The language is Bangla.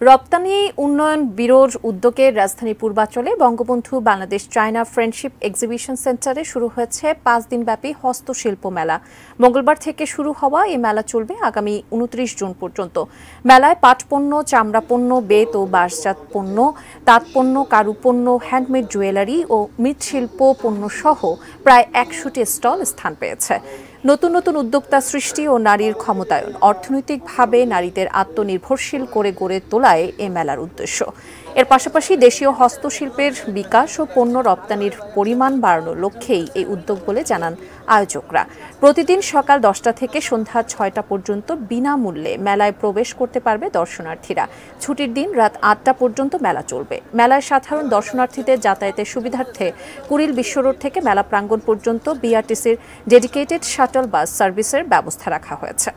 রপ্তানি উন্নয়ন ব্যুরোর উদ্যোগে রাজধানী পূর্বাঞ্চলে Bangabandhu Bangladesh China friendship exhibition সেন্টারে শুরু হয়েছে ৫ দিনব্যাপী হস্তশিল্প মেলা। মঙ্গলবার থেকে শুরু হওয়া এই মেলা চলবে আগামী ২৯ জুন পর্যন্ত। মেলায় পাটপণ্য, চামড়া পণ্য, বেত ও বাঁশজাত পণ্য, তাঁতপণ্য, কারুপণ্য, হ্যান্ডমেড জুয়েলারি ও মৃৎশিল্প পণ্য সহ প্রায় ১০০টি স্টল স্থান পেয়েছে। নতুন নতুন উদ্যোক্তা সৃষ্টি ও নারীর ক্ষমতায়ন, অর্থনৈতিকভাবে নারীদের আত্মনির্ভরশীল করে গড়ে তোলায় এ মেলার উদ্দেশ্য। এর পাশাপাশি দেশীয় হস্তশিল্পের বিকাশ ও পণ্য রপ্তানির পরিমাণ বাড়ানোর লক্ষ্যেই এই উদ্যোগ বলে জানান আয়োজকরা। প্রতিদিন সকাল ১০টা থেকে সন্ধ্যা ৬টা পর্যন্ত বিনামূল্যে মেলায় প্রবেশ করতে পারবে দর্শনার্থীরা। ছুটির দিন রাত ৮টা পর্যন্ত মেলা চলবে। মেলায় সাধারণ দর্শনার্থীদের যাতায়াতের সুবিধার্থে কুড়িল বিশ্বরোড থেকে মেলা প্রাঙ্গণ পর্যন্ত বিআরটিসির ডেডিকেটেড শাটল বাস সার্ভিসের ব্যবস্থা রাখা হয়েছে।